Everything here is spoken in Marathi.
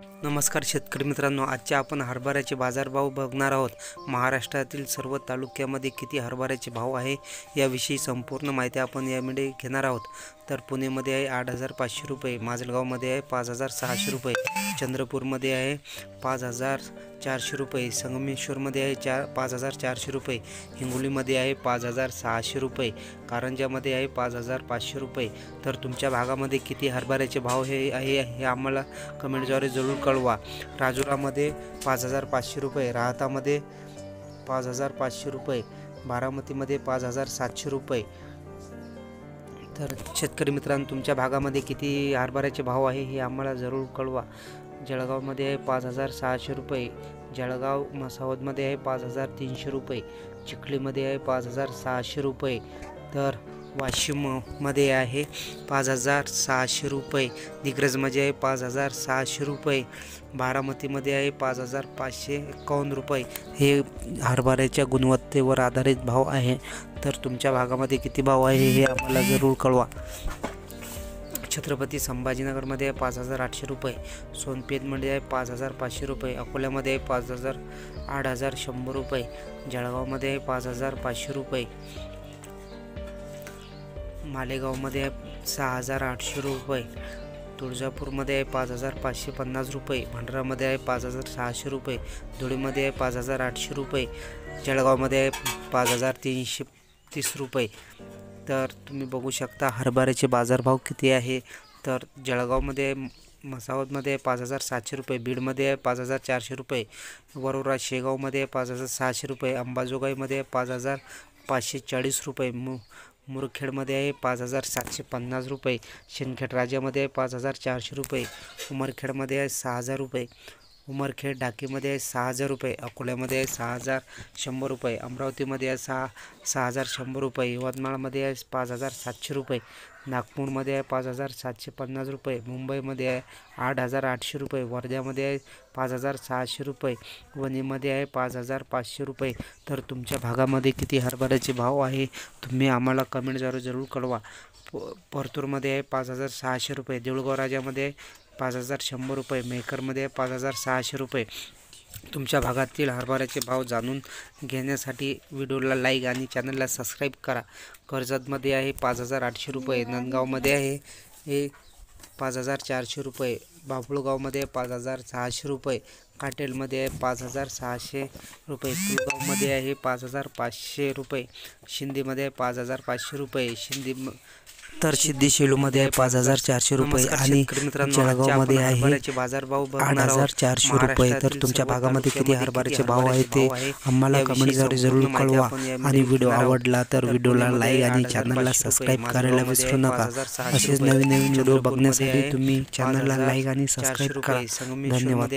नमस्कार शेतकरी मित्रांनो, आजच्या आपण हरभऱ्याचे बाजारभाव बघणार आहोत। महाराष्ट्रातील सर्व तालुक्यामध्ये किती हरभऱ्याचे भाव आहे याविषयी संपूर्ण माहिती आपण यामध्ये घेणार आहोत। तर पुणेमध्ये आहे 8,500 रुपये, माजलगावमध्ये आहे 5,600 रुपये, चंद्रपूरमध्ये आहे 5,400 रुपये, संगमेश्वरमध्ये आहे 5,400 रुपये, हिंगोलीमध्ये आहे 5,600 रुपये, कारंजामध्ये आहे 5,500 रुपये। तर तुमच्या भागामध्ये किती हरभऱ्याचे भाव हे आम्हाला कमेंटद्वारे जरूर कळवा। राजुरामध्ये 5,500 रुपये, राहतामध्ये 5,500 रुपये, बारामतीमध्ये 5,700 रुपये। तर शेतकरी मित्रांनो, तुमच्या भागामध्ये किती हरभऱ्याचे भाव आहे हे आम्हाला जरूर कळवा। जळगावमध्ये आहे 5,600 रुपये, जळगाव मसावदमध्ये आहे 5,300 रुपये, चिखलीमध्ये आहे 5,600 रुपये, तर वाशिममध्ये आहे 5,600 रुपये, दिग्रजमध्ये आहे 5,600 रुपये, बारामतीमध्ये आहे 5,551 रुपये। हे हरभऱ्याच्या गुणवत्तेवर आधारित भाव आहे। तर तुमच्या भागामध्ये किती भाव आहे हे आम्हाला जरूर कळवा। छत्रपती संभाजीनगरमध्ये आहे 5,800 रुपये, सोनपेठमध्ये आहे 5,500 रुपये, अकोल्यामध्ये आहे 8,100 रुपये, जळगावमध्ये आहे 5,500 रुपये, मालेगावमध्ये आहे 6,800 रुपये, तुळजापूरमध्ये आहे 5,550 रुपये, भंडारामध्ये आहे 5,600 रुपये, धुळेमध्ये आहे 5,800 रुपये, जळगावमध्ये आहे 5,330 रुपये। तर तुम्ही बघू शकता हरभऱ्याचे बाजारभाव किती आहे। तर जळगावमध्ये मसावदमध्ये 5,700 रुपये, बीडमध्ये आहे 5,400 रुपये, वरोरा शेगावमध्ये आहे 5,600 रुपये, अंबाजोगाईमध्ये आहे 5,540 रुपये, मुरखेडमध्ये आहे 5,750 रुपये, शिंदखेड राज्यामध्ये आहे 5,400 रुपये, उमरखेडमध्ये आहे 6,000 रुपये, उमरखेड ढाकीमध्ये आहे 6,000 रुपये, अकोल्यामध्ये आहे 6,100 रुपये, अमरावतीमध्ये आहे 6,100 रुपये, यवतमाळमध्ये आहे 5,700 रुपये, नागपूरमध्ये आहे 5,750 रुपये, मुंबईमध्ये आहे 8,800 रुपये, वर्ध्यामध्ये आहे 5,600 रुपये, वणीमध्ये आहे 5,500 रुपये। तर तुमच्या भागामध्ये किती हरभऱ्याचे भाव आहे तुम्ही आम्हाला कमेंटद्वारे जरूर कळवा। परतूरमध्ये आहे 5,600 रुपये, देऊळगाव राजामध्ये 5,100 रुपये, मेहकरमध्ये 5,600 रुपये। तुमच्या भागातील हरभऱ्याचे भाव जाणून घेण्यासाठी व्हिडिओला लाईक आणि चॅनलला सबस्क्राईब करा। कर्जतमध्ये आहे 5,800 रुपये, नंदगावमध्ये आहे 5,400 रुपये, बाभुळगावमध्ये 5,600 रुपये, काटेलमध्ये आहे 5,600 रुपये, पुलगावमध्ये आहे 5,500 रुपये, शिंदीमध्ये 5,500 रुपये, तर सिद्धीशेलूमध्ये आहे 5,400 रुपये आणि जळगावमध्ये आहे बाजारभाव 8,400 रुपये। तर तुमच्या भागामध्ये किती हरभऱ्याचे भाव आहे ते आम्हाला कमेंटद्वारे जरूर कळवा। आणि व्हिडिओ आवडला तर व्हिडिओला लाईक आणि चॅनलला सबस्क्राईब करायला विसरू नका। असेच नवीन व्हिडिओ बघण्यासाठी तुम्ही चॅनलला लाईक आणि सबस्क्राईब करा। धन्यवाद।